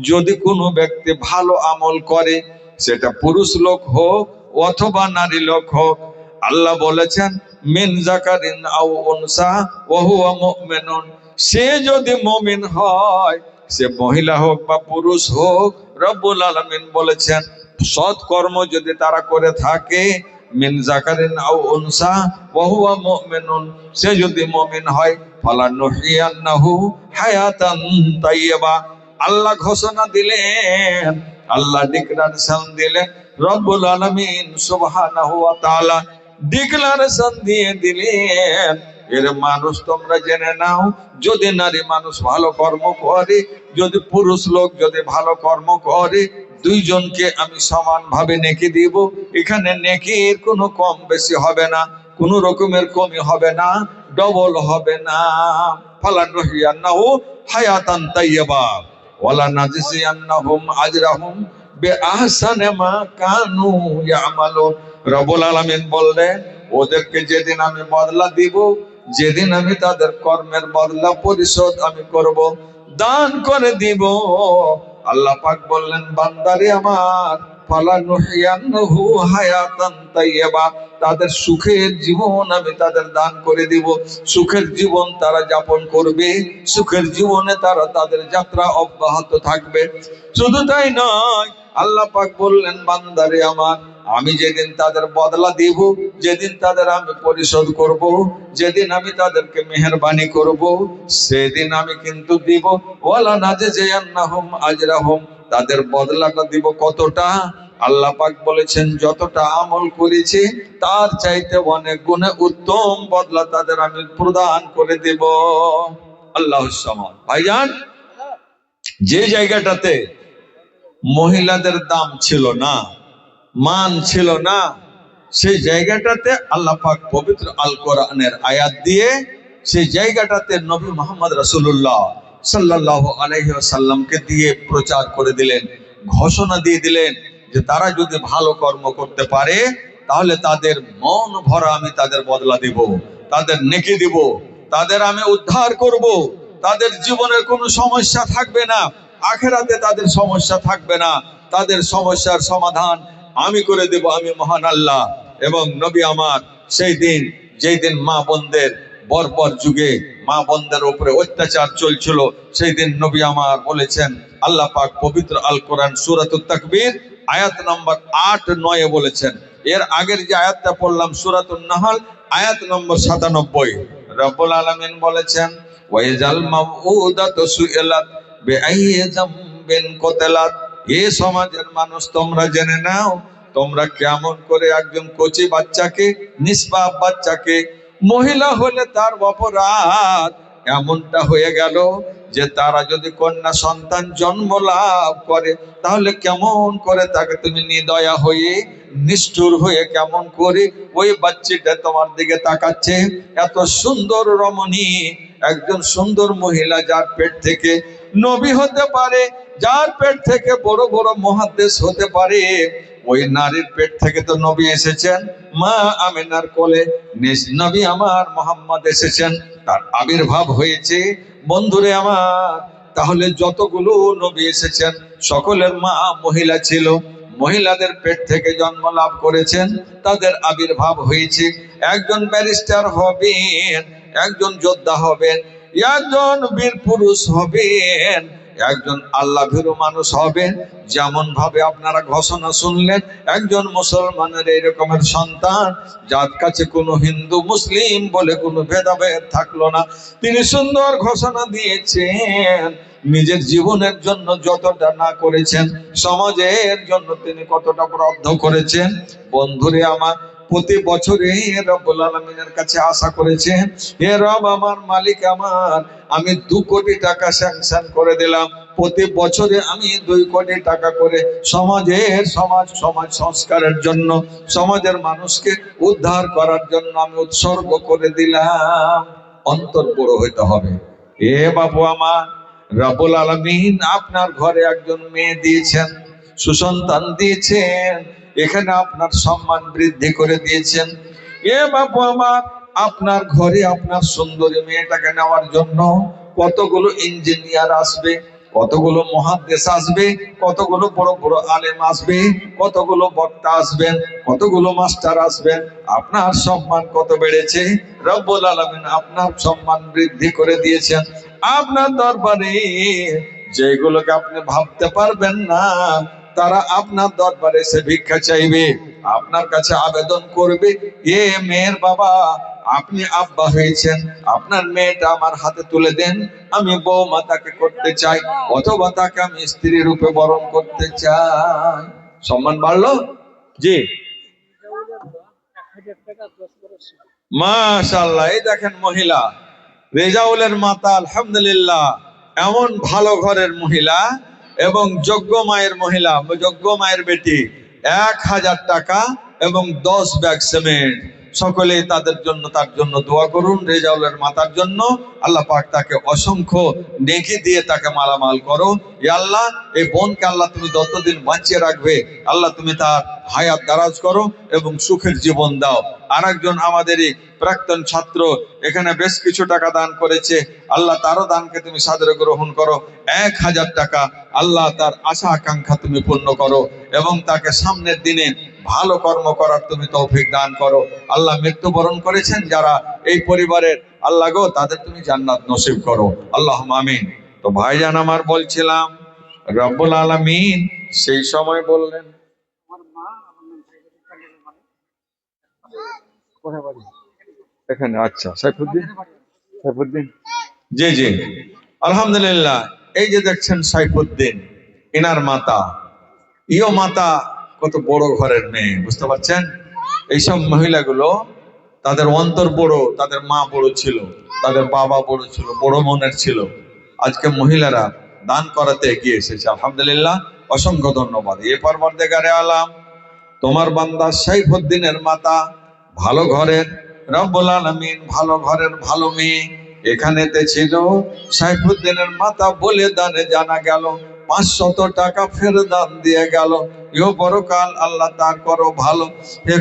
যদি কোনো ব্যক্তি ভালো আমল করে, সেটা পুরুষ লোক হোক অথবা নারী লোক হোক, আল্লাহ বলেছেন মিন যাকারিন আও উনসা ওয়া হুয়া মুমিনুন, সে যদি মুমিন হয়, সে মহিলা হোক বা পুরুষ হোক, রব্বুল আলামিন বলেছেন সৎ কর্ম যদি তারা করে থাকে, মিন যাকারিন আও উনসা ওয়া হুয়া মুমিনুন, সে যদি মুমিন হয়, ফালানুহিয়ান্নাহু হায়াতান তাইয়্যিবা, আল্লাহ ঘোষণা দিলেন, আল্লাহ ডিক্লারেশন দিলেন, রব্বুল আলামিন সুবহানাহু ওয়া তাআলা ডিক্লারেশন দিয়ে দিলেন, এর মানুষ তোমরা জেনে নাও, যদি নারী মানুষ ভালো কর্ম করে, যদি পুরুষ লোক যদি ভালো কর্ম করে, দুইজনকে আমি সমানভাবে নেকি দিব। এখানে নেকির কোনো কম বেশি হবে না, কোনো রকমের কমি হবে না, ডবল হবে না। ফালানুহিয়ান্নাহু হায়াতান তাইয়্যিবা ওয়ালা নাজজিয়ান্নাহুম আজরাহুম বিআহসানি মা কানু ইয়ামালুন। রব্বুল আলামিন বললেন, ওদেরকে যেদিন আমি বদলা দিব, যেদিন আমি তাদের কর্মের বদলা পরিশোধ আমি করব, দান করে দিব। আল্লাহ পাক বললেন, বান্দারে আমার, ফালানুহিয়ান্নাহু হায়াতান তাইয়্যিবা, তাদের সুখের জীবন আমি তাদের দান করে দিব, সুখের জীবন তারা যাপন করবে, সুখের জীবনে তারা তাদের যাত্রা অব্যাহত থাকবে। শুধু তাই নয়, আল্লাহ পাক বললেন, বান্দারে আমার, আমি যেদিন তাদের বদলা দিব, যেদিন তাদের আমি পরিশোধ করব, যেদিন আমি তাদেরকে মেহেরবানি করব, সেদিন আমি কিন্তু দিব ওয়ালা নাজজিয়ান্নাহুম আজরাহুম, তাদের বদলাটা দিব কতটা? আল্লাহ পাক বলেছেন, যতটা আমল করেছে তার চাইতে অনেক গুণে উত্তম বদলা তাদের আমি প্রদান করে দেব। আল্লাহুস সামাদ। ভাইজান, যে জায়গাটাতে মহিলাদের দাম ছিল না, মান ছিল না, সেই জায়গাটাতে আল্লাহ পাক পবিত্র আল কোরআনের আয়াত দিয়ে সেই জায়গাটাতে নবী মুহাম্মদ রাসূলুল্লাহ সাল্লাল্লাহু আলাইহি ওয়াসাল্লামকে দিয়ে প্রচার করে দিলেন, ঘোষণা দিয়ে দিলেন যে তারা যদি ভালো কর্ম করতে পারে, তাহলে তাদের মন ভরা আমি তাদের বদলা দিব, তাদের নেকি দিব, তাদের আমি উদ্ধার করব, তাদের জীবনের কোনো সমস্যা থাকবে না, আখিরাতে তাদের সমস্যা থাকবে না, তাদের সমস্যার সমাধান আমি করে দেব, আমি মহান আল্লাহ। এবং নবী আমার সেই দিন, যেই দিন মা বোনদের বর্বর যুগে মা বোনদের উপরে অত্যাচার চলছিল, সেই দিন নবী আমার বলেছেন, আল্লাহ পাক পবিত্র আল কোরআন সূরাতুত তাকবীর আয়াত নম্বর ৮-৯ বলেছেন। এর আগের যে আয়াতটা পড়লাম সূরাতুন নাহল আয়াত নম্বর ৯৭, রব্বুল আলামিন বলেছেন, ওয়াইজাল মাউউদাতু সুইলাত বিআইয়ি যামবিন কুতিলাত, এ সমাজের মানুষ তোমরা জেনে নাও, তোমরা কেমন করে একজন কচি বাচ্চাকে, নিষ্পাপ বাচ্চাকে, মহিলা হলে তার অপরাধ এমনটা হয়ে গেল যে তারা যদি কন্যা সন্তান জন্ম লাভ করে, তাহলে কেমন করে তাকে তুমি নিদয়া হয়ে, নিষ্ঠুর হয়ে কেমন করে ওই বাচ্চাটা তোমার দিকে তাকাচ্ছে। এত সুন্দর রমণী, একজন সুন্দর মহিলা, যার পেট থেকে নবী হতে পারে, যার পেট থেকে বড় বড় মুহাদ্দিস হতে পারে, ওই নারীর পেট থেকে তো নবী এসেছেন, মা আমিনার কোলে নিজ নবী আমার মুহাম্মদ এসেছেন, তার আবির্ভাব হয়েছে। বন্ধুরে আমার, তাহলে যতগুলো নবী এসেছেন সকলের মা মহিলা ছিল, মহিলাদের পেট থেকে জন্ম লাভ করেছেন, তাদের আবির্ভাব হয়েছে। একজন ব্যারিস্টার হবেন, একজন যোদ্ধা হবেন, একজন বীর পুরুষ হবেন, একজন আল্লাহ ভীরু মানুষ হবেন। যেমন ভাবে আপনারা ঘোষণা শুনলেন, একজন মুসলমানের এই রকমের সন্তান, যার কাছে কোনো হিন্দু মুসলিম বলে কোনো ভেদাভেদ থাকলো না, তিনি সুন্দর ঘোষণা দিয়েছেন। নিজের জীবনের জন্য যতটা না করেছেন, সমাজের জন্য তিনি কতটা ব্রদ্ধ করেছেন। বন্ধুরে আমার, প্রতি বছরে রব্বুল আলামিনের কাছে আশা করেছেন, হে রব আমার, মালিক আমার, আমি 2 কোটি টাকা স্যাংশন করে দিলাম, প্রতি বছরে আমি 2 কোটি টাকা করে সমাজ সংস্কারের জন্য, সমাজের মানুষকে উদ্ধার করার জন্য আমি উৎসর্গ করে দিলাম। অন্তর বড় হইতে হবে। এ বাবু আমার, রব্বুল আলামিন আপনার ঘরে একজন মেয়ে দিয়েছেন, সুসন্তান দিয়েছেন, এখানে আপনার সম্মান বৃদ্ধি করে দিয়েছেন। এ বাবু আমার, আপনার ঘরে আপনার সুন্দরী মেয়েটাকে নেওয়ার জন্য কতগুলো ইঞ্জিনিয়ার আসবে, কতগুলো মুহাদ্দিস আসবে, কতগুলো বড় বড় আলেম আসবে, কতগুলো বক্তা আসবেন, কতগুলো মাস্টার আসবেন। আপনার সম্মান কত বেড়েছে, রব্বুল আলামিন আপনার সম্মান বৃদ্ধি করে দিয়েছেন। আপনার দরবারে যেগুলোকে আপনি ভাবতে পারবেন না, তারা আপনার দরবারে এসে ভিক্ষা চাইবে, আপনার কাছে আবেদন করবে, এ মেয়ের বাবা, আপনি আব্বা হয়েছেন, আপনার মেয়েটা আমার হাতে তুলে দেন, আমি বৌমা তাকে করতে চাই, অথবা তাকে আমি স্ত্রী রূপে বরণ করতে চাই। সম্মান বাড়লো। জি, মাশাআল্লাহ। এই দেখেন মহিলা, রেজাউলের মাতা, আলহামদুলিল্লাহ, এমন ভালো ঘরের মহিলা এবং যোগ্য মায়ের মহিলা, যোগ্য মায়ের বেটি। 1000 টাকা এবং 10 ব্যাগ সিমেন্ট। সকলেই তাদের জন্য, তার জন্য দোয়া করুন, রেজাউলের মাতার জন্য। আল্লাহ পাক তাকে অসংখ্য নেকি দিয়ে তাকে মালামাল করো। ইয়া আল্লাহ, এই বোনকে আল্লাহ তুমি যতদিন বাঁচিয়ে রাখবে, আল্লাহ তুমি তার হায়াত দারাজ করো এবং সুখের জীবন দাও। আরেকজন আমাদেরই প্রাক্তন ছাত্র এখানে বেশ কিছু টাকা দান করেছে, আল্লাহ তারও দানকে তুমি সাদরে গ্রহণ করো। 1000 টাকা, আল্লাহ তার আশা আকাঙ্ক্ষা তুমি পূর্ণ করো এবং তাকে সামনের দিনে ভালো কর্ম করার তুমি তৌফিক দান করো। আল্লাহ মৃত্যুবরণ করেছেন যারা এই পরিবারের, আল্লাহ গো তাদের তুমি জান্নাত নসিব করো, আল্লাহুম্মা আমিন। তো ভাইজান আমার বলছিলাম, রব্বুল আলামিন সেই সময় বললেন, এখানে আচ্ছা সাইফুদ্দিন, সাইফুদ্দিন, জি জি, আলহামদুলিল্লাহ। এই যে দেখছেন সাইফুদ্দিন, ইনার মাতা, ইও মাতা কত বড় ঘরের মেয়ে, বুঝতে পারছেন? এইসব মহিলাগুলো তাদের অন্তর বড়, তাদের মা বড় ছিল, তাদের বাবা বড় ছিল, বড় মনের ছিল। আজকে মহিলারা দান করাতে এগিয়ে এসেছে, আলহামদুলিল্লাহ, অসংখ্য ধন্যবাদ। এ পরবর্তীকারে আলাম, তোমার বান্দা সাইফুদ্দিনের মাতা ভালো ঘরের, রব্বুল আলামিন ভালো ঘরের ভালো মেয়ে এখানেতে ছিল। সাইফুদ্দিনের মাতা বলে দানে জানা গেল 500 টাকা ফের দান দিয়ে গেল। ইও পরকাল আল্লাহ তার করো ভালো।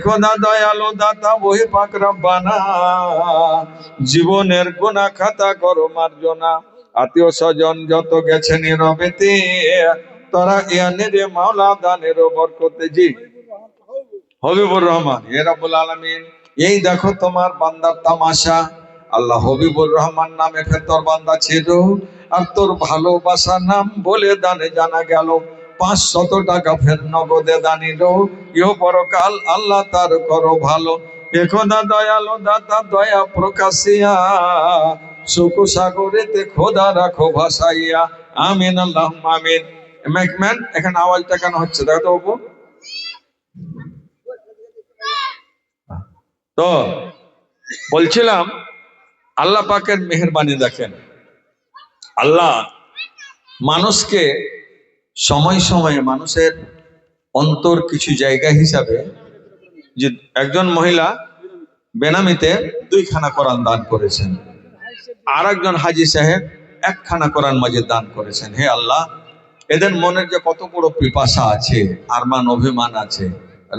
খোদা দয়ালু দাতা ওহি পাক রব্বানা, জীবনের গুনাহ খাতা করো মার্জনা। আত্মীয় স্বজন যত গেছে নীরবেতে, তারা ইয়ানের মাওলা দানের বরকতে। জি, হবিবুর রহমান, এ রব্বুল আলামিন, এই দেখো তোমার বান্দার তামাশা। আল্লাহ হবিবুর রহমান নামে ফের তোর বান্দা ছিল, আর তোর ভালোবাসা নাম বলে দানে জানা গেল 500 টাকা ফের নগদে দানিল। ইহ পরকাল আল্লাহ তার করো ভালো। খোদা দয়ালো দাতা দয়া প্রকাশিয়া, সুখ সাগরেতে খোদা রাখো ভাসাইয়া। আমিন, আল্লাহুম্মা আমিন। ম্যাকম্যান, এখানে আওয়াজটা কেন হচ্ছে দেখো তো বাবু। তো বলছিলাম, আল্লাহ পাকের মেহেরবানি দেখেন। আল্লাহ মানুষকে সময় সময়ে মানুষের অন্তর কিছু জায়গা হিসাবে, যে একজন মহিলা বেনামিতে 2খানা কোরআন দান করেছেন, আর একজন হাজি সাহেব 1খানা কোরআন মাজিদ দান করেছেন। হে আল্লাহ, এদের মনের যে কত বড় পিপাসা আছে, আরমান অভিমান আছে,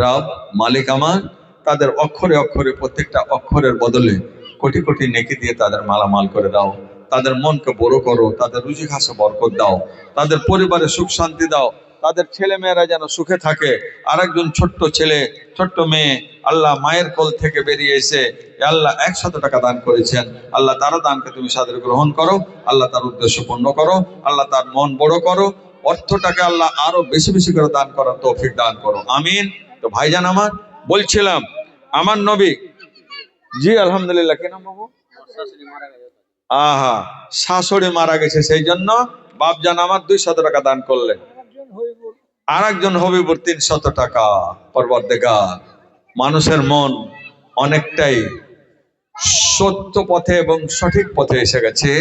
রব মালিক আমার, তাদের অক্ষরে অক্ষরে প্রত্যেকটা অক্ষরের বদলে কোটি কোটি নেকি দিয়ে তাদের মালামাল করে দাও। তাদের মনকে বড় করো, তাদের রুজি খাসে বরকত দাও, তাদের পরিবারে সুখ শান্তি দাও, তাদের ছেলে মেয়েরা যেন সুখে থাকে। আরেকজন ছোট্ট ছেলে, ছোট্ট মেয়ে, আল্লাহ মায়ের কোল থেকে বেরিয়ে এসে আল্লাহ 100 টাকা দান করেছেন, আল্লাহ তারও দানকে তুমি সাদরে গ্রহণ করো, আল্লাহ তার উদ্দেশ্য পূর্ণ করো, আল্লাহ তার মন বড় করো, অর্থটাকে আল্লাহ আরো বেশি বেশি করে দান করার তৌফিক দান করো, আমিন। তো ভাইজান আমার বলছিলাম, আমার নবী, জি আলহামদুলিল্লাহ, কি নাম বাবু? আহা, শাশুড়ি মারা গেছে, সেই জন্য বাপজান আমার 200 টাকা দান করলেন। আর একজন হবিবুর 300 টাকা। পরবর্তীকার মানুষের মন অনেকটাই সত্য পথে এবং সঠিক পথে এসে গেছে।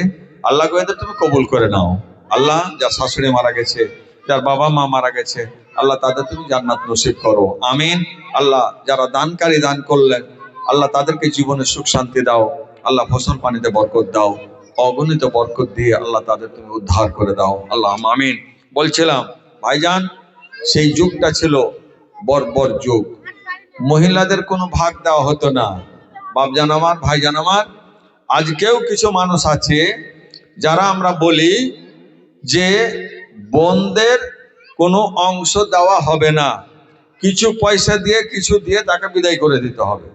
আল্লাহ এদের তুমি কবুল করে নাও। আল্লাহ, যার শাশুড়ি মারা গেছে, যার বাবা মা মারা গেছে, আল্লাহ তাদের তুমি জান্নাত নসিব করো, আমিন। আল্লাহ যারা দানকারী দান করলেন, আল্লাহ তাদেরকে জীবনে সুখ শান্তি দাও, আল্লাহ ফসল পানিতে বরকত দাও, অগণিত বরকত দিয়ে আল্লাহ তাদের তুমি উদ্ধার করে দাও, আল্লাহ আমিন। বলছিলাম ভাইজান, সেই যুগটা ছিল বর্বর যুগ, মহিলাদের কোনো ভাগ দেওয়া হতো না। বাপজান আমার, ভাইজান আমার, আজকেও কিছু মানুষ আছে যারা আমরা বলি যে বোনদের কোনো অংশ দেওয়া হবে না, কিছু পয়সা দিয়ে কিছু দিয়ে তাকে বিদায় করে দিতে হবে।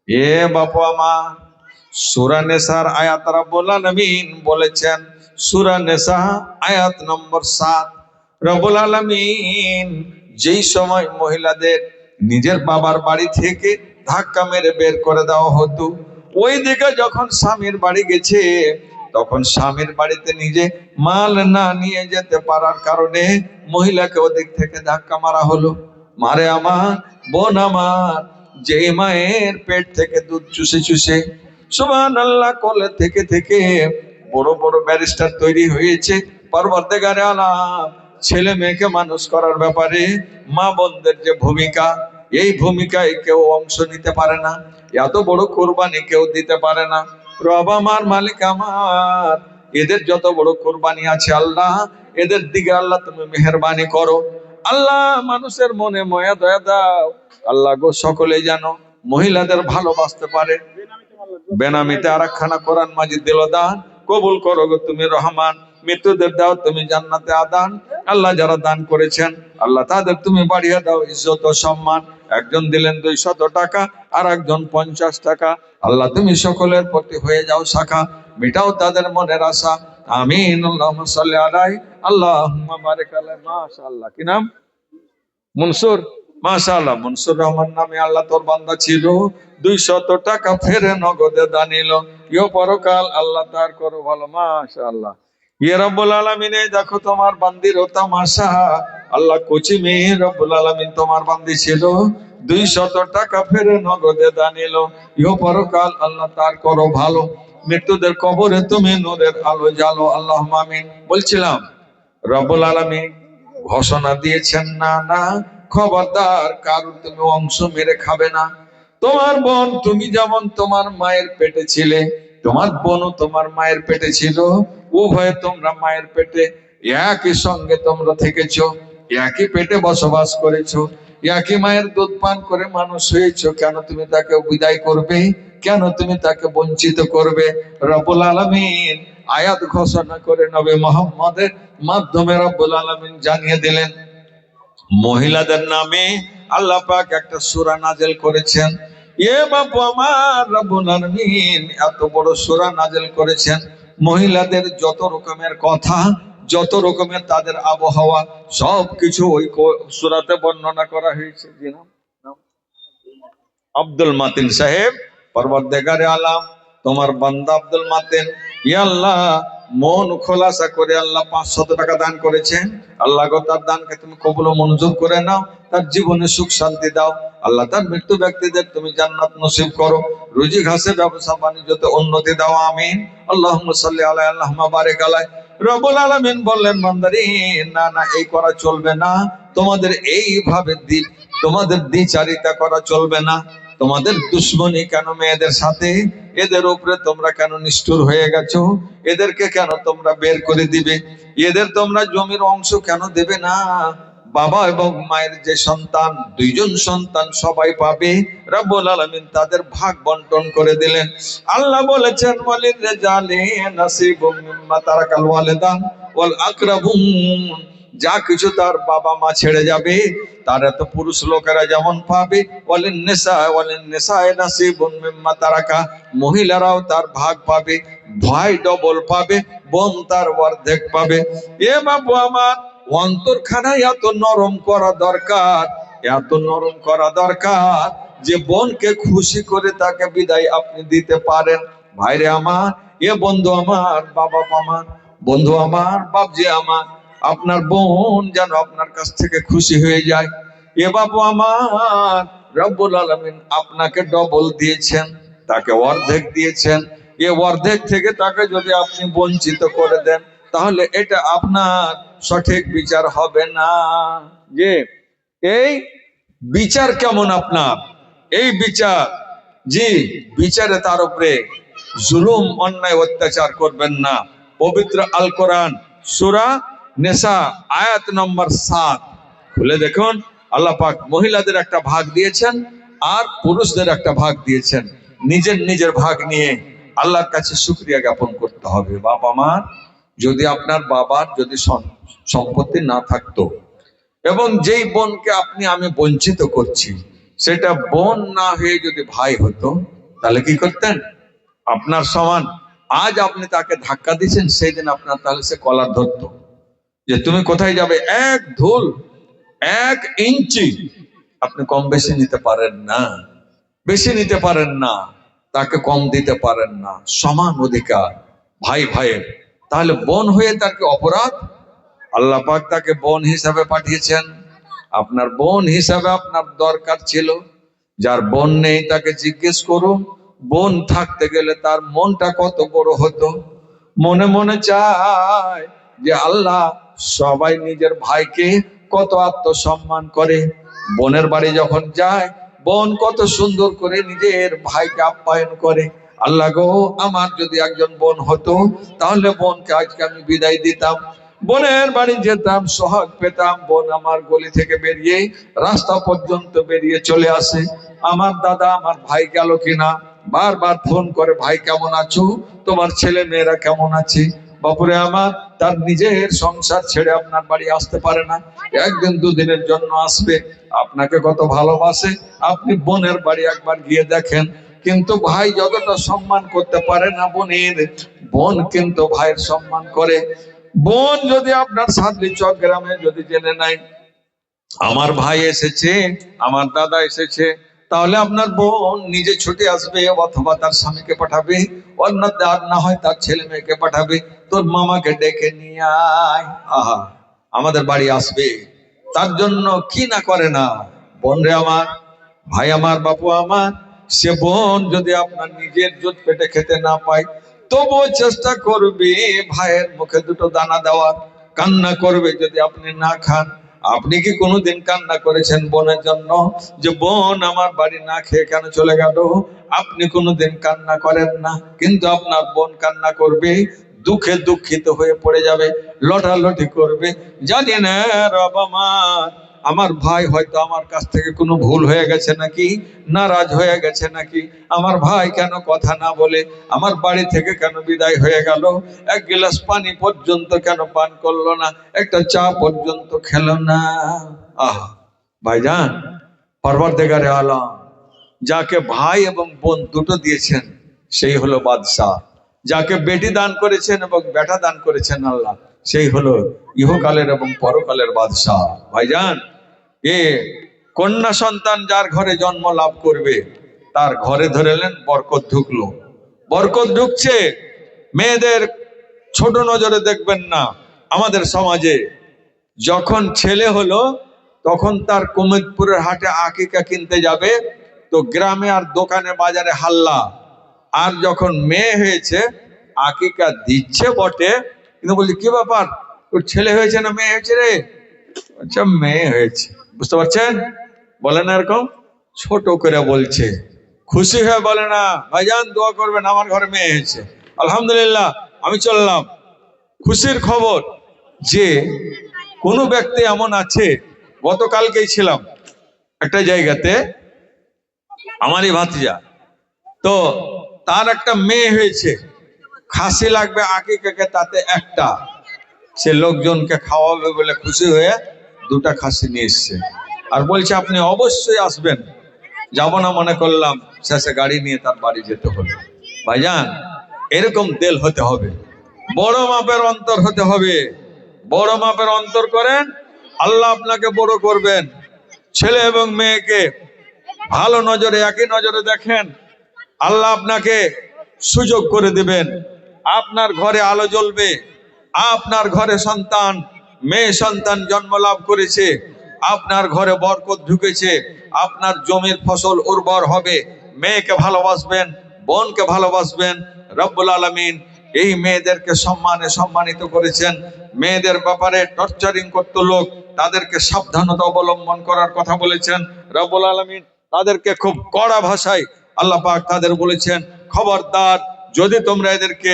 এ বাপু আমার, সূরা নেসার আয়াত রব্বুল আলামিন বলেছেন, সূরা নেসা আয়াত নম্বর 7, রব্বুল আলামিন যেই সময় মহিলাদের নিজের বাবার বাড়ি থেকে ধাক্কা মেরে বের করে দেওয়া হতো, ওই দিকে যখন স্বামীর বাড়ি গেছে, তখন স্বামীর বাড়িতে নিজে মাল না নিয়ে যেতে পারার কারণে মহিলাকে ওদিক থেকে ধাক্কা মারা হলো। মারে আমার, বোন আমার, যে মায়ের পেট থেকে দুধ চুষে চুষে সুবহানাল্লাহ কোলে থেকে থেকে বড় বড় ব্যারিস্টার তৈরি হয়েছে, পরবর্তীকারে আলাম ছেলে মেয়েকে মানুষ করার ব্যাপারে মা বোনদের যে ভূমিকা, এই ভূমিকায় কেউ অংশ নিতে পারে না, এত বড় কোরবানি কেউ দিতে পারে না। রব আমার, মালিক আমার, এদের যত বড় কোরবানি আছে আল্লাহ, এদের দিকে আল্লাহ তুমি মেহেরবানি করো। আল্লাহ মানুষের মনে ময়া দয়া দাও। আল্লাহ গো, সকলে যেন মহিলাদের ভালোবাসতে পারে। বেনামিতে আরাকখানা কোরআন মাজিদ দিল দান, কবুল করো গো তুমি রহমান। মৃত্যুদের দাও তুমি জান্নাতে আদান। আল্লাহ যারা দান করেছেন আল্লাহ তাদের তুমি বাড়িয়ে দাও ইজ্জত ও সম্মান। একজন দিলেন 200 টাকা, আর একজন 50 টাকা। আল্লাহ তুমি সকলের প্রতি হয়ে যাও শাখা, মিটাও তাদের মনের আশা। আমিন। আল্লাহুম্মা সাল্লি আলাই, আল্লাহুম্মা বারিক আলাই। মাশাআল্লাহ, কি নাম? মনসুর। মাশাআল্লাহ, মনসুর রহমান নামে আল্লাহ তোর বান্দা ছিল, 200 টাকা ফেরে নগদে দানিল। ইও পরকাল আল্লাহ তার করো ভালো। মাশাআল্লাহ। ইয়ে রব্বুল আলামিন, দেখো তোমার বান্দির ও তামাশা। আল্লাহ কচি মেয়ে রব্বুল আলামিন তোমার বান্দি ছিল, 200 টাকা ফেরে নগদে দানিল। ইও পরকাল আল্লাহ তার করো ভালো। মৃত্যুদের কবরে তুমি নূরের আলো জ্বালো। আল্লাহুম্মা আমিন। বলছিলাম রব্বুল আলামিন ঘোষণা দিয়েছেন, না না, খবরদার কারোর তুমি অংশ মেরে খাবে না। তোমার বোন, তুমি যেমন তোমার মায়ের পেটে ছিলে, তোমার বোনও তোমার মায়ের পেটে ছিল, উভয়ে তোমরা মায়ের পেটে একই সঙ্গে তোমরা থেকেছো, একই পেটে বসবাস করেছো, একই মায়ের দুধ পান করে মানুষ হয়েছো। কেন তুমি তাকে বিদায় করবে? কেন তুমি তাকে বঞ্চিত করবে? রব্বুল আলামিন আয়াত ঘোষণা করে নবী মুহাম্মদের মাধ্যমে রব্বুল আলামিন জানিয়ে দিলেন, মহিলাদের নামে আল্লাহ পাক একটা সূরা নাযিল করেছেন। এ বাপু আমার, রব্বুল আলামিন এত বড় সূরা নাযিল করেছেন, মহিলাদের যত রকমের কথা, যত রকমের তাদের আবহাওয়া, সবকিছু ওই সূরাতে বর্ণনা করা হয়েছে। আব্দুল মাতিন সাহেব, পরবর্তীকারে আলাম তোমার বান্দা আব্দুল মাতিন, ইয়া আল্লাহ মন খোলাসা করে আল্লাহ 500 টাকা দান করেছেন। আল্লাহ গো, তার দানকে তুমি কবুল ও মঞ্জুর করে নাও, তার জীবনে সুখ শান্তি দাও। আল্লাহ তার মৃত্যু ব্যক্তিদের তুমি জান্নাত নসিব করো, রুজি ঘাসে ব্যবসা বাণিজ্যতে উন্নতি দাও। আমিন। আল্লাহুম্মা সাল্লি আলাই, আল্লাহুম্মা বারিক আলাই। রব্বুল আলামিন বললেন, বান্দারে না না, এই করা চলবে না। তোমাদের এইভাবে তোমাদের দ্বিচারিতা করা চলবে না। তোমাদের দুশ্মনী কেন মেয়েদের সাথে? এদের উপরে তোমরা কেন নিষ্ঠুর হয়ে গেছো? এদেরকে কেন তোমরা বের করে দিবে? এদের তোমরা জমির অংশ কেন দেবে না? বাবা এবং মায়ের যে সন্তান, দুইজন সন্তান সবাই পাবে। রব্বুল আলামিন তাদের ভাগ বন্টন করে দিলেন। আল্লাহ বলেছেন, ওয়ালির রিজালি নাসিবুম মিম্মা তারাকাল ওয়ালিদান ওয়াল আকরাবুন। যা কিছু তার বাবা মা ছেড়ে যাবে, তার এত পুরুষ লোকেরা যেমন পাবে, ওয়ালিন নিসায়ে নাসিবুন মিম্মা তারাকা, মহিলারাও তার ভাগ পাবে, ভাই ডবল পাবে, বোন তার অর্ধেক পাবে। এ বাবু আমার, অন্তরখানা এত নরম করা দরকার, এত নরম করা দরকার যে বোনকে খুশি করে তাকে বিদায় আপনি দিতে পারেন। ভাইরে আমার, এ বন্ধু আমার, বাবা আমার, বন্ধু আমার, বাপজি আমার, আপনার বোন যেন আপনার কাছ থেকে খুশি হয়ে যায়। এ বাবু আমার, রব্বুল আলামিন আপনাকে ডবল দিয়েছেন, তাকে অর্ধেক দিয়েছেন। এ অর্ধেক থেকে তাকে যদি আপনি বঞ্চিত করে দেন, তাহলে এটা আপনার সঠিক বিচার হবে না। যে এই বিচার কেমন আপনার? এই বিচার, জি, বিচারে তার উপরে জুলুম অন্যায় অত্যাচার করবেন না। পবিত্র আল কোরআন সূরা নেসা আয়াত নম্বর 7 খুলে দেখুন, আল্লাহ পাক মহিলাদের একটা ভাগ দিয়েছেন আর পুরুষদের একটা ভাগ দিয়েছেন। নিজের নিজের ভাগ নিয়ে আল্লাহর কাছে শুকরিয়া জ্ঞাপন করতে হবে। বাপ আমার, যদি আপনার বাবার যদি সম্পত্তি না থাকতো, এবং যেই বোনকে আমি বঞ্চিত করছি সেটা বোন না হয়ে যদি ভাই হতো, তাহলে কি করতেন? আপনার সমান। আজ আপনি তাকে ধাক্কা দিচ্ছেন, সেই দিন আপনার তাহলে সে কলার ধরতো যে তুমি কোথায় যাবে। এক ধুল, 1 ইঞ্চি আপনি কম বেশি নিতে পারেন না, বেশি নিতে পারেন না, তাকে কম দিতে পারেন না, সমান অধিকার ভাই ভাইয়ের। তাহলে বোন হয়ে তার কি অপরাধ? আল্লাহ পাক তাকে বোন হিসাবে পাঠিয়েছেন। আপনার বোন হিসাবে আপনার দরকার ছিল। যার বোন নেই তাকে জিজ্ঞেস করুন, বোন থাকতে গেলে তার মনটা কত বড় হতো। মনে মনে চায় যে আল্লাহ, সবাই নিজের ভাইকে কত আত্মসম্মান করে। বোনের বাড়ি যখন যায়, বোন কত সুন্দর করে নিজের ভাইকে আপ্যায়ন করে। আল্লাহ গো, আমার যদি একজন বোন হতো, তাহলে বোনকে আজকে আমি বিদায় দিতাম, বোনের বাড়ি যেতাম, সোহাগ পেতাম। বোন আমার গলি থেকে বেরিয়ে রাস্তা পর্যন্ত বেরিয়ে চলে আসে, আমার দাদা আমার ভাই গেল কিনা বারবার ফোন করে, ভাই কেমন আছো, তোমার ছেলে মেয়েরা কেমন আছে। বাপুরে আমার, তার নিজের সংসার ছেড়ে আপনার বাড়ি আসতে পারে না, একদিন দুদিনের জন্য আসবে। আপনাকে কত ভালোবাসে, আপনি বোনের বাড়ি একবার গিয়ে দেখেন। কিন্তু ভাই যতটা সম্মান করতে পারে না বোনের, বোন কিন্তু ভাইয়ের সম্মান করে। বোন যদি আপনার সাদলি চক গ্রামে যদি জেনে নাই আমার ভাই এসেছে, আমার দাদা এসেছে, তাহলে আপনার বোন নিজে ছুটে আসবে, অথবা তার স্বামীকে পাঠাবে, অন্য আর না হয় তার ছেলে মেয়েকে পাঠাবে, তোর মামাকে ডেকে নিয়ে আয়, আহা আমাদের বাড়ি আসবে। তার জন্য কি না করে না বোন রে আমার, ভাই আমার, বাপু আমার। সে বোন যদি আপনার নিজের জুট পেটে খেতে না পায়, তবুও চেষ্টা করবে ভাইয়ের মুখে দুটো দানা দেওয়ার। কান্না করবে যদি আপনি না খান। আপনি কি কোনোদিন কান্না করেছেন বোনের জন্য যে বোন আমার বাড়ি না খেয়ে কেন চলে গেল? আপনি কোনোদিন কান্না করেন না, কিন্তু আপনার বোন কান্না করবে, দুঃখে দুঃখিত হয়ে পড়ে যাবে, লটালটি করবে। জানি না রব আমার ভাই হয়তো আমার কাছ থেকে কোনো ভুল হয়ে গেছে নাকি, নারাজ হয়ে গেছে নাকি, আমার ভাই কেন কথা না বলে আমার বাড়ি থেকে কেন বিদায় হয়ে গেল, এক গ্লাস পানি পর্যন্ত কেন পান করলো না, একটা চা পর্যন্ত খেলো না। আহা ভাইজান, পরওয়ারদিগারে আলম যাকে ভাই এবং বোন দুটো দিয়েছেন সেই হলো বাদশাহ। যাকে বেটি দান করেছেন এবং বেটা দান করেছেন আল্লাহ, সেই হলো ইহকালের এবং পরকালের বাদশাহ। ভাইজান, এ কন্যা সন্তান যার ঘরে জন্ম লাভ করবে, তার ঘরে ধরেলেন বরকত ঢুকলো, বরকত ঢুকছে। মেয়েদের ছোট নজরে দেখবেন না। আমাদের সমাজে যখন ছেলে হলো, তখন তার কুমিরপুরের হাটে আকিকা কিনতে যাবে, তো গ্রামে আর দোকানে বাজারে হাল্লা। আর যখন মেয়ে হয়েছে, আকিকা দিচ্ছে বটে, কিন্তু বলছি কি ব্যাপার, তোর ছেলে হয়েছে না মেয়ে হয়েছে রে? আচ্ছা মেয়ে হয়েছে, বুঝতে পারছেন? বলে না এরকম, ছোট করে বলছে, খুশি হয়ে বলে না ভাইজান দোয়া করবেন আমার ঘরে মেয়ে হয়েছে, আলহামদুলিল্লাহ আমি চললাম। খুশির খবর যে কোনো ব্যক্তি এমন আছে, গতকালকেই ছিলাম একটা জায়গাতে, আমারই ভাতিজা, তো তার একটা মেয়ে হয়েছে, খাসি লাগবে আকিকাকে, তাতে একটা, সে লোকজনকে খাওয়াবে বলে খুশি হয়ে 2টা খাসি নিয়ে এসছে, আর বলছে আপনি অবশ্যই আসবেন। যাব না মনে করলাম, শেষে গাড়ি নিয়ে তার বাড়ি যেতে হলো। ভাইজান, এরকম দিল হতে হবে, বড় মাপের অন্তর হতে হবে। বড় মাপের অন্তর করেন, আল্লাহ আপনাকে বড় করবেন। ছেলে এবং মেয়েকে ভালো নজরে, একই নজরে দেখেন, আল্লাহ আপনাকে সুযোগ করে দিবেন। আপনার ঘরে আলো জ্বলবে, আপনার ঘরে সন্তান, মেয়ে সন্তান জন্ম লাভ করেছে, আপনার ঘরে বরকত ঢুকেছে, আপনার জমির ফসল উর্বর হবে। মেয়েকে ভালোবাসবেন, বোনকে ভালোবাসবেন। রব্বুল আলামিন এই মেয়েদেরকে সম্মানিত করেছেন। মেয়েদের ব্যাপারে টর্চারিং করত লোক, তাদেরকে সাবধানতা অবলম্বন করার কথা বলেছেন রব্বুল আলামিন। তাদেরকে খুব কড়া ভাষায় আল্লাহ পাক তাদের বলেছেন, খবরদার যদি তোমরা এদেরকে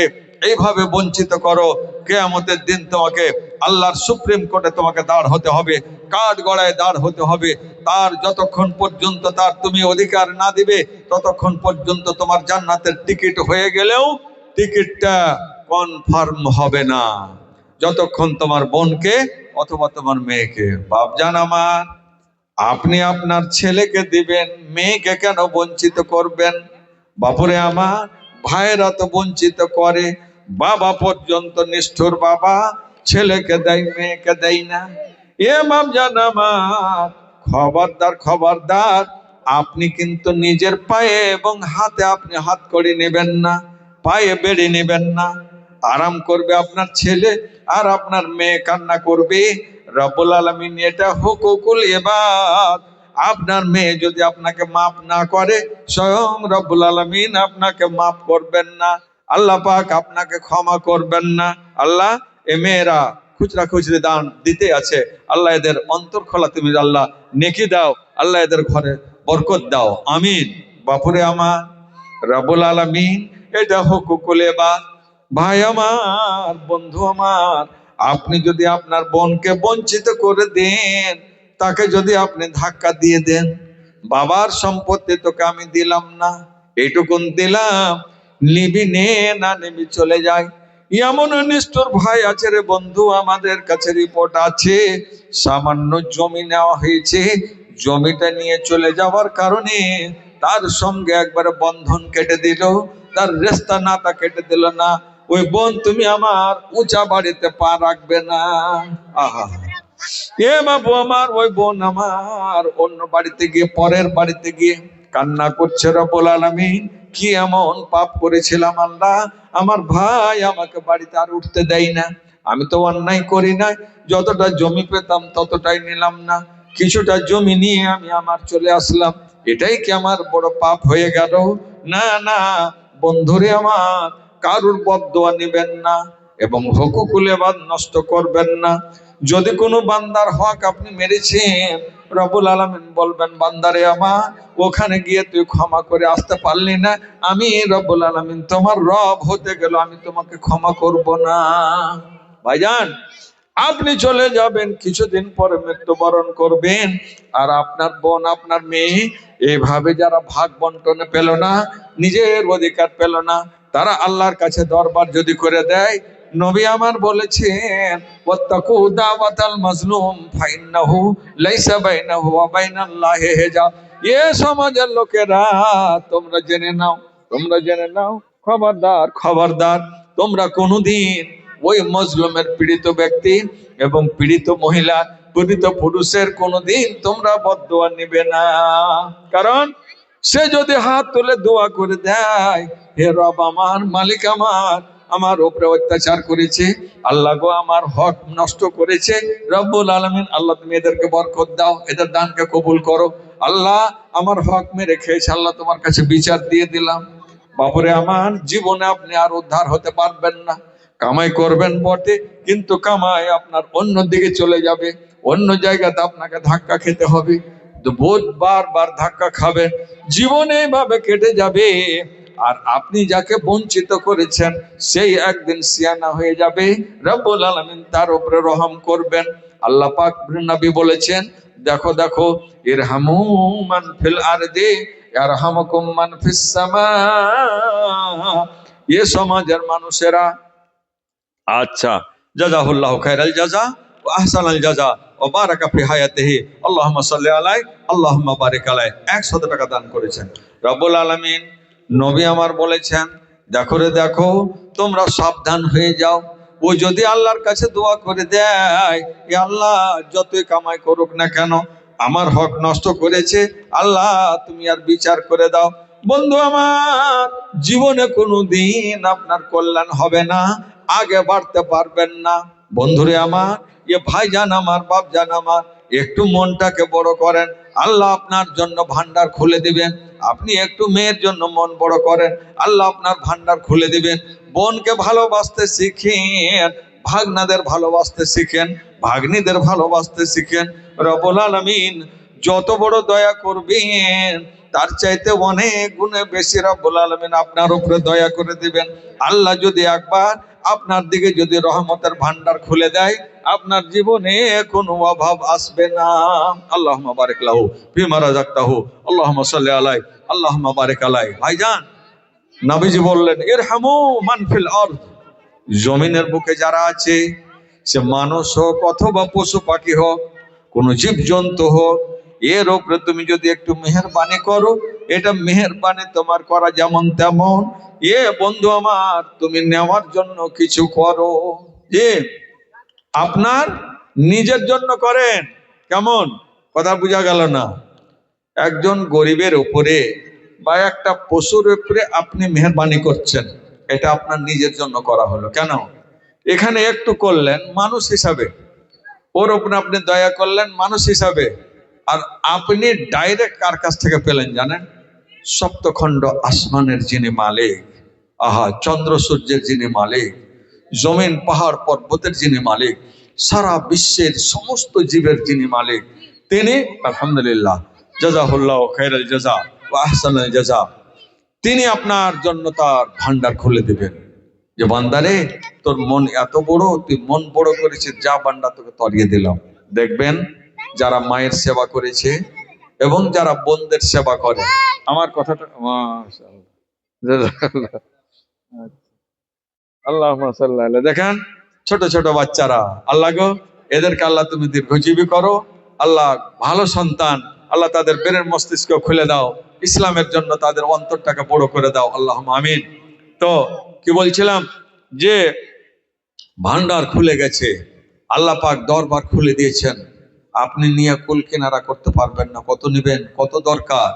এইভাবে বঞ্চিত করো, কিয়ামতের দিন তোমাকে আল্লাহর সুপ্রিম কোর্টে তোমাকে দাঁড় হতে হবে, কাঠ গড়ায় দাঁড় হতে হবে। তার যতক্ষণ পর্যন্ত তার তুমি অধিকার না দিবে, ততক্ষণ পর্যন্ত তোমার জান্নাতের টিকিট হয়ে গেলেও টিকিটটা কনফার্ম হবে না যতক্ষণ তোমার বোনকে অথবা তোমার মেয়েকে। বাপজান আমার, আপনি আপনার ছেলেকে দিবেন, মেয়েকে কেন বঞ্চিত করবেন? বাপুরে আমার, ভাইয়েরা তো বঞ্চিত করে, বাবা পর্যন্ত নিষ্ঠুর, বাবা ছেলেকে দেয় মেয়েকে দেয় না। এ বাপজান আমার, খবরদার খবরদার, আপনি কিন্তু নিজের পায়ে এবং হাতে আপনি হাত করে নেবেন না, পায়ে বেড়ে নেবেন না। আরাম করবে আপনার ছেলে আর আপনার মেয়ে কান্না করবে। রব্বুল আলামিন এটা হুকুকুল ইবাদ। আপনার মেয়ে যদি আপনাকে মাফ না করে, স্বয়ং রব্বুল আলামিন আপনাকে মাফ করবেন না, আল্লাহ পাক আপনাকে ক্ষমা করবেন না। আল্লাহ, এ মেয়েরা খুচরা খুচরি দান দিতে আছে, আল্লাহ এদের অন্তর খোলা তুমি আল্লাহ নেকি দাও, আল্লাহ এদের ঘরে বরকত দাও, আমিন। বাপুরে আমার, রব্বুল আলামিন এটা হুকুকুল ইবাদ। ভাই আমার, বন্ধু আমার, আপনি যদি আপনার বোনকে বঞ্চিত করে দেন, তাকে যদি আপনি ধাক্কা দিয়ে দেন, বাবার সম্পত্তি তোকে আমি দিলাম না, এইটুকুন দিলাম, নিবি নে, না নিবি চলে যায়। এমন নিষ্ঠুর ভাই আছে রে বন্ধু, আমাদের কাছে রিপোর্ট আছে, সামান্য জমি নেওয়া হয়েছে, জমিটা নিয়ে চলে যাওয়ার কারণে তার সঙ্গে একবারে বন্ধন কেটে দিল, তার রেস্তা নাতা কেটে দিল না। ওই বোন তুমি আমার উঁচা বাড়িতে পা রাখবে না। আহা, এ বাবু আমার, ওই বোন আমার অন্য বাড়িতে গিয়ে, পরের বাড়িতে গিয়ে কান্না করছে, রব্বুল আলামিন কি এমন পাপ করেছিলাম আল্লাহ, আমার ভাই আমাকে বাড়িতে আর উঠতে দেয় না। আমি তো অন্যায় করি না, যতটা জমি পেতাম ততটাই নিলাম না, কিছুটা জমি নিয়ে আমি আমার চলে আসলাম, এটাই কি আমার বড় পাপ হয়ে গেল? না না বন্ধুরে আমার, কারুর বদদোয়া নেবেন না এবং হুকুকুল ইবাদ নষ্ট করবেন না। যদি কোনো বান্দার হক আপনি মেরেছেন, রব্বুল আলামিন বলবেন, বান্দারে আমার, ওখানে গিয়ে তুই ক্ষমা করে আসতে পারলি না, আমি রব্বুল আলামিন তোমার রব হতে গেল, আমি তোমাকে ক্ষমা করব না। ভাইজান, আপনি চলে যাবেন, কিছুদিন পরে মৃত্যুবরণ করবেন, আর আপনার বোন আপনার মেয়ে এইভাবে যারা ভাগ বন্টনে পেল না, নিজের অধিকার পেল না, তারা আল্লাহর কাছে দরবার যদি করে দেয়, নবী আমার বলেছেন, ওয়াত্তাকু দাওয়াতাল মাজলুম ফাইন্নাহু লাইসা বাইনাহু ওয়া বাইনাল্লাহি হিজাব। এ সমাজের লোকেরা, তোমরা জেনে নাও, তোমরা জেনে নাও, খবরদার খবরদার, তোমরা কোনোদিন ওই মজলুমের পীড়িত ব্যক্তি এবং পীড়িত মহিলা, পীড়িত পুরুষের কোনোদিন তোমরা বদদোয়া নেবে না। কারণ সে যদি হাত তুলে দোয়া করে দেয়, হে রব আমার, মালিক আমার, আমার উপরে অত্যাচার করেছে, আল্লাহ গো আমার হক নষ্ট করেছে, রব্বুল আলামিন আল্লাহ তুমি এদেরকে বরকত দাও, এদের দানকে কবুল করো, আল্লাহ আমার হক মেরে খেয়েছে, আল্লাহ তোমার কাছে বিচার দিয়ে দিলাম। বাপুরে আমার, জীবনে আপনি আর উদ্ধার হতে পারবেন না। কামাই করবেন বটে, কিন্তু কামাই আপনার অন্য দিকে চলে যাবে, অন্য জায়গাতে আপনাকে ধাক্কা খেতে হবে, বারবার ধাক্কা খাবেন, জীবনে ভাবে কেটে যাবে। আর আপনি যাকে বঞ্চিত করেছেন, সেই একদিন সিয়ানা হয়ে যাবে, রব্বুল আলামিন তার উপরে রহম করবেন। আল্লাহ পাক নবী বলেছেন, দেখো দেখো, ইরহামু মান ফিল আরদি ইয়ারহামুকুম মান ফিস সামা। এ সমাজের মানুষেরা, আচ্ছা, জাযাহুল্লাহু খায়রাল জাযা ওয়া আহসানাল জাযা ওয়া বারাকা ফি হায়াতিহি, আল্লাহুম্মা সাল্লি আলাইহি আল্লাহুম্মা বারিক আলাইহি, 100 টাকা দান করেছেন। রব্বুল আলামিন নবী আমার বলেছেন, দেখো রে দেখো, তোমরা সাবধান হয়ে যাও, ও যদি আল্লাহর কাছে দোয়া করে দেয়, এ আল্লাহ যতই কামাই করুক না কেন, আমার হক নষ্ট করেছে, আল্লাহ তুমি আর বিচার করে দাও। বন্ধু আমার, জীবনে কোনোদিন আপনার কল্যাণ হবে না, আগে বাড়তে পারবেন না। বন্ধুরে আমার, এ ভাইজান আমার, বাপজান আমার, একটু মনটাকে বড় করেন, আল্লাহ আপনার জন্য ভান্ডার খুলে দিবেন। আপনি একটু মেয়ের জন্য মন বড় করেন, আল্লাহ আপনার ভান্ডার খুলে দিবেন। বোনকে ভালোবাসতে শিখেন, ভাগনাদের ভালোবাসতে শিখেন, ভাগ্নীদের ভালোবাসতে শিখেন। রব্বুল আলামিন যত বড় দয়া করবেন, তার চাইতে অনেক গুণে বেশি রব্বুল আলামিন আপনার উপরে দয়া করে দিবেন। আল্লাহ যদি একবার আপনার দিকে যদি রহমতের ভান্ডার খুলে দেয়, আপনার জীবনে কোনো অভাব আসবে না। আল্লাহুম্মা বারিক লাহু ফিমা রাযাকতাহু, আল্লাহুম্মা সাল্লি আলাইহি আল্লাহুম্মা বারিক আলাইহি। ভাইজান, নবীজি বললেন, ইরহামু মান ফিল আরদ জমিনের বুকে যারা আছে, সে মানুষ হোক অথবা পশু পাখি হোক, কোন জীবজন্তু হোক, এর উপরে তুমি যদি একটু মেহেরবানি করো, এটা মেহেরবানি তোমার করা যেমন তেমন। বন্ধু আমার, তুমি নেওয়ার জন্য কিছু করো, যে আপনার নিজের জন্য করেন। কেমন কথা বোঝা গেল না? একজন গরিবের উপরে বা একটা পশুর উপরে আপনি মেহেরবানি করছেন, এটা আপনার নিজের জন্য করা হলো। কেন? এখানে একটু করলেন মানুষ হিসাবে, ওর উপরে আপনি দয়া করলেন মানুষ হিসাবে, আর আপনি ডাইরেক্ট কার কাছ থেকে পেলেন জানেন? সপ্তখণ্ড আসমানের যিনি মালিক, চন্দ্র সূর্যের যিনি মালিক, জমিন পাহাড় পর্বতের যিনি মালিক, সারা বিশ্বের সমস্ত জীবের যিনি মালিক, তিনি আলহামদুলিল্লাহ জাযাহুল্লাহ খায়রাল জাযা ওয়া আহসানাল জাযা, তিনি আপনার জন্য তার ভান্ডার খুলে দিবেন। যে বান্দারে, তোর মন এত বড়, তুই মন বড় করেছিস, যা বান্দা তোকে তরিয়ে দিলাম। দেখবেন যারা মায়ের সেবা করেছে এবং যারা বোনদের সেবা করে, আমার কথাটা আল্লাহুম্মা সাল্লি আলাইহি, দেখেন ছোট ছোট বাচ্চারা, আল্লাহ গো এদেরকে আল্লাহ তুমি দীর্ঘজীবী করো, আল্লাহ ভালো সন্তান, আল্লাহ তাদের ব্রেনের মস্তিষ্ক খুলে দাও, ইসলামের জন্য তাদের অন্তরটাকে বড় করে দাও, আল্লাহুম্মা আমিন। তো কি বলছিলাম, যে ভান্ডার খুলে গেছে, আল্লাহ পাক দরবার খুলে দিয়েছেন, আপনি নিয়ে কুল কিনারা করতে পারবেন না। কত নিবেন, কত দরকার।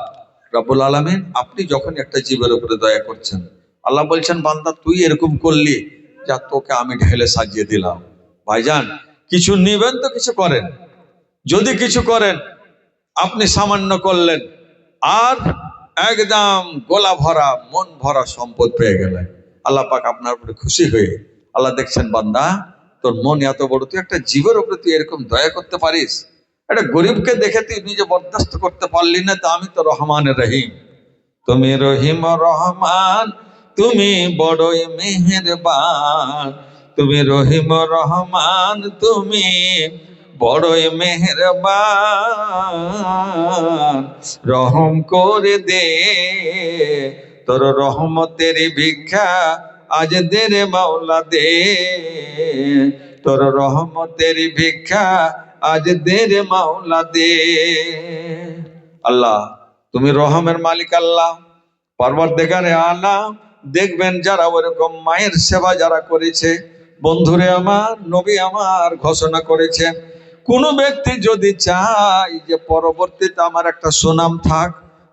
রব্বুল আলামিন আপনি যখন একটা জীবের উপরে দয়া করছেন, আল্লাহ বলছেন বান্দা তুই এরকম করলি, যা তোকে আমি ঢেলে সাজিয়ে দিলাম। ভাইজান, কিছু নিবেন তো কিছু করেন। যদি কিছু করেন, আপনি সামান্য করলেন, আর একদম গোলা ভরা মন ভরা সম্পদ পেয়ে গেলেন, আল্লাহ পাক আপনার উপরে খুশি হয়ে, আল্লাহ দেখছেন বান্দা তোর মন এত বড়, তুই একটা জীবের উপরে তুই এরকম দয়া করতে পারিস, একটা গরিবকে দেখে তুই নিজে বরদাস্ত করতে পারলি না, তো আমি তো রহমানের রহিম, তুমি রহিম রহমান, তুমি বড়ই মেহেরবান, তুমি রহিম রহমান, তুমি বড়ই মেহেরবান, রহম করে দে, তোর রহমতের ভিক্ষা আজ দে রে মাওলা দে, তোর রহমতের ভিক্ষা আজ দে রে মাওলা দে। আল্লাহ তুমি রহমের মালিক, আল্লাহ পরওয়ারদিগারে আলাম। দেখবেন যারা ওরকম মায়ের সেবা যারা করেছে, বন্ধুরে আমার, নবী আমার ঘোষণা করেছেন, কোন ব্যক্তি যদি চায় যে পরবর্তীতে আমার একটা সুনাম থাক,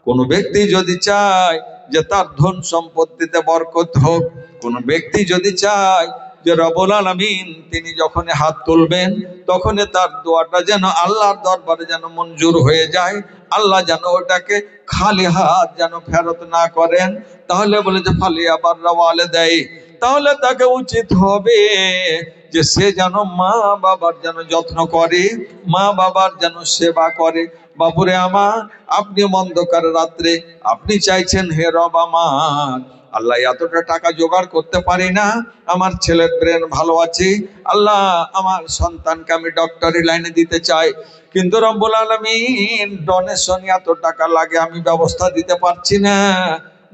কোন ব্যক্তি যদি চায় যে তার ধন সম্পত্তিতে বরকত হোক, কোন ব্যক্তি যদি চায় যে রব্বুল আলামিন তিনি যখন হাত তুলবেন তখন তার দোয়াটা যেন আল্লাহর দরবারে যেন মঞ্জুর হয়ে যায়, আল্লাহ যেন ওটাকে খালি হাত যেন ফেরত না করেন, তাহলে বলে যে ফালিয়া বাররা ওয়ালিদাই, তাহলে তাকে উচিত হবে যে সে যেন মা বাবার যেন যত্ন করে, মা বাবার যেন সেবা করে। বাপুরে আমার, আপনি অন্ধকার রাত্রে আপনি চাইছেন হে রব আমার, আল্লাহ এতটা টাকা জোগাড় করতে পারি না, আমার ছেলের ব্রেন ভালো আছে, আল্লাহ আমার সন্তানকে আমি ডক্টরি লাইনে দিতে চাই, কিন্তু রব্বুল আলামিন ডোনেশন এত টাকা লাগে, আমি ব্যবস্থা দিতে পারছি না।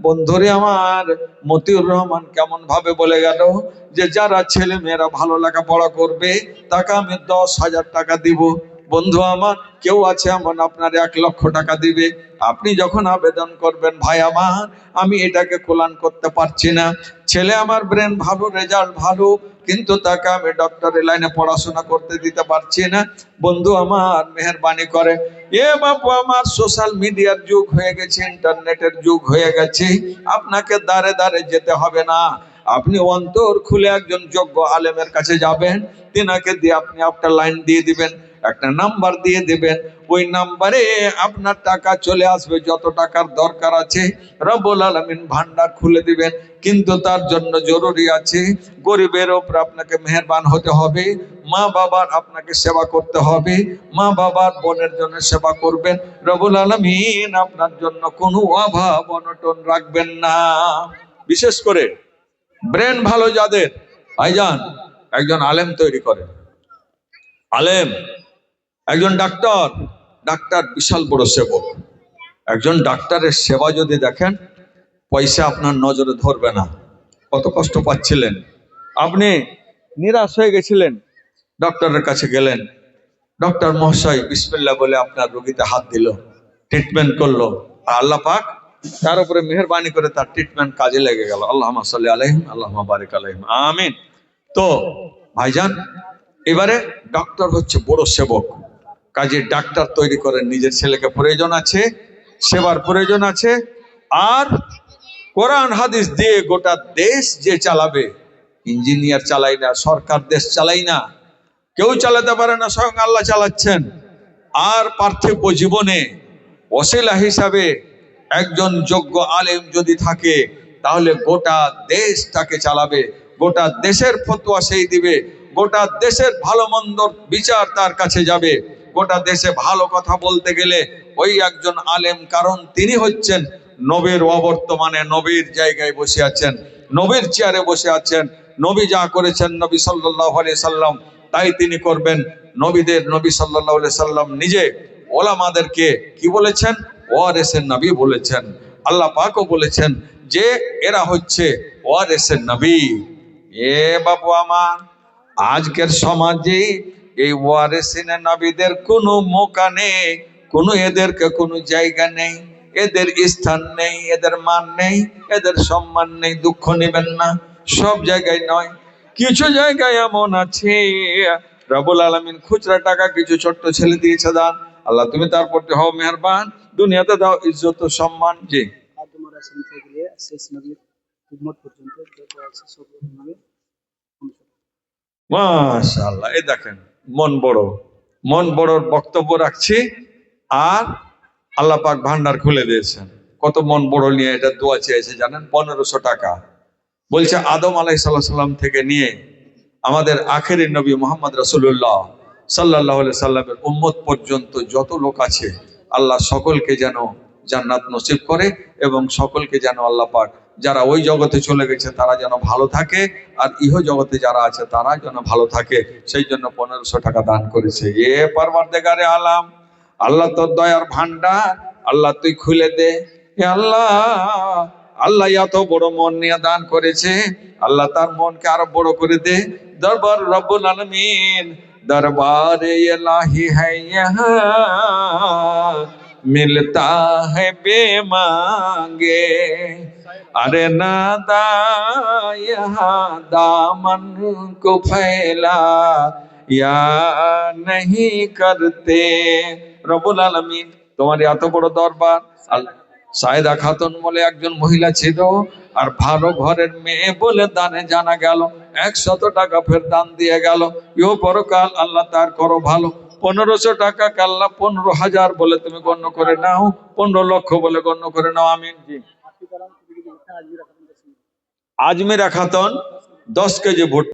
বন্ধুরে আমার, মতিউর রহমান কেমন ভাবে বলে গেল যে যারা ছেলে মেয়েরা ভালো লেখাপড়া করবে তাকে আমি 10,000 টাকা দিব। বন্ধু আমার, কেউ আছে এমন আপনার 1,00,000 টাকা দিবে, আপনি যখন আবেদন করবেন ভাই আমার আমি এটাকে কোলান করতে পারছি না, ছেলে আমার ব্রেন ভালো, রেজাল্ট ভালো, কিন্তু তাকে আমি ডক্টরি লাইনে পড়াশোনা করতে দিতে পারছি না, বন্ধু আমার মেহেরবানি করে, বাপু আমার সোশ্যাল মিডিয়ার যুগ হয়ে গেছে, ইন্টারনেটের যুগ হয়ে গেছে, আপনাকে দাঁড়ে দাঁড়ে যেতে হবে না, আপনি অন্তর খুলে একজন যোগ্য আলেমের কাছে যাবেন, তিনাকে দিয়ে আপনি একটা লাইন দিয়ে দিবেন, একটা নাম্বার দিয়ে দিবেন, ওই নাম্বারে আপনার টাকা চলে আসবে, যত টাকার দরকার আছে রব্বুল আলামিন ভান্ডার খুলে দিবেন। কিন্তু তার জন্য জরুরি আছে গরিবের উপর আপনাকে মেহেরবান হতে হবে, মা বাবার আপনাকে সেবা করতে হবে, মা বাবার বোনের জন্য সেবা করবেন, রব্বুল আলামিন আপনার জন্য কোনো অভাব অনটন রাখবেন না। বিশেষ করে ব্রেন ভালো যাদের, ভাইজান একজন আলেম তৈরি করেন, আলেম একজন ডাক্তার, ডাক্তার বিশাল বড় সেবক, একজন ডাক্তারের সেবা যদি দেখেন পয়সা আপনার নজরে ধরবে না, কত কষ্ট পাচ্ছিলেন, আপনি নিরাশ হয়ে গেছিলেন, ডক্টরের কাছে গেলেন, ডক্টর মহাশয় বিসমিল্লাহ বলে আপনার রোগীতে হাত দিল, ট্রিটমেন্ট করলো, আর আল্লাহ পাক তার উপরে মেহেরবানি করে তার ট্রিটমেন্ট কাজে লেগে গেল। আল্লাহুম্মা সাল্লি আলাইহিম, আল্লাহুম্মা বারিক আলাইহিম, আমিন। তো ভাইজান, এবারে ডক্টর হচ্ছে বড় সেবক, কাজে ডাক্তার তৈরি করেন, নিজের ছেলেকে প্রয়োজন আছে, সেবার প্রয়োজন আছে, আর কোরআন হাদিস দিয়ে গোটা দেশ যে চালাবে, ইঞ্জিনিয়ার চালাই না, সরকার দেশ চালাই না, কেউ চালাতে পারে না, স্বয়ং আল্লাহ চালাচ্ছেন। আর পার্থিব জীবনে ওসিলা হিসাবে একজন যোগ্য আলেম যদি থাকে, তাহলে গোটা দেশ তাকে চালাবে, গোটা দেশের ফতোয়া সেই দিবে, গোটা দেশের ভালো মন্দর বিচার তার কাছে যাবে। গোটা দেশে ভালো কথা বলতে গেলে ওই একজন আলেম, কারণ তিনি হচ্ছেন নবীর অবর্তমানে নবীর জায়গায় বসে আছেন, নবীর চেয়ারে বসে আছেন। নবী যা করেছেন নবী সাল্লাল্লাহু আলাইহি সাল্লাম তাই তিনি করবেন। নবী সাল্লাল্লাহু আলাইহি সাল্লাম নিজে ওলামাদেরকে কি বলেছেন? ওয়ারিসে নবী বলেছেন। আল্লাহ পাকও বলেছেন যে এরা হচ্ছে ওয়ারিসে নবী। এ বাবু আমার, আজকের সমাজে এই ওয়ারিসিনে নবীদের কোনো মৌকা নেই, কোনো এদেরকে কোনো জায়গা নেই, এদের স্থান নেই, এদের মান নেই, এদের সম্মান নেই। দুঃখ নেবেন না, সব জায়গায় নয়, কিছু জায়গায় এমন আছে রব্বুল আলামিন খুচরা টাকা কিছু ছোট্ট ছেলে দিয়েছে দান। আল্লাহ তুমি তার প্রতি হও মেহেরবান, দুনিয়াতে দাও ইজ্জত ও সম্মান। জি, মাশাআল্লাহ। এই দেখেন, মন বড়, মন বড়র বক্তব্য রাখছি, আর আল্লাহ পাক ভান্ডার খুলে দিয়েছেন। কত মন বড় নিয়ে এটা দোয়া চেয়েছে জানেন? 1500 টাকা। বলছে আদম আলাইহিস সালাম থেকে নিয়ে আমাদের আখেরি নবী মুহাম্মদ রাসূলুল্লাহ সাল্লাল্লাহু আলাইহি সাল্লামের উম্মত পর্যন্ত যত লোক আছে, আল্লাহ সকলকে যেন জান্নাত নসিব করে, এবং সকলকে যেন আল্লাহ পাক যারা ওই জগতে চলে গেছে তারা যেন ভালো থাকে, আর ইহ জগতে যারা আছে তারা যেন ভালো থাকে, সেই জন্য 1500 টাকা দান করেছে। এ পরওয়ারদিগারে আলাম, আল্লাহ তোর দয়ার ভান্ডার, আল্লাহ তুই খুলে দে। হে আল্লাহ, আল্লাহ এত বড় মন নিয়ে দান করেছে, আল্লাহ তার মনকে আরো বড় করে দে। দরবার রব্বুল আলামিন, দরবারে ইলাহি হ্যায় ইহা, মিলতা है बेमांगे, अरे नादा यहाँ दामन को फैला या नहीं करते। রব্বুল আলামিন, তোমার এত বড় দরবার। সায়েদা খাতুন বলে একজন মহিলা ছিল, আর ভালো ঘরের মেয়ে বলে দানে জানা গেল, 100 টাকা ফের দান দিয়ে গেল। ইহ পরকাল আল্লাহ তার করো ভালো। 1500 টাকা কাল্লা 15,000 বলে তুমি গণ্য করে নাও, 15 লক্ষ বলে গণ্য করে নাও। আমিন। জি, আজমিরা খাতুন 10 কেজি ভুট্টা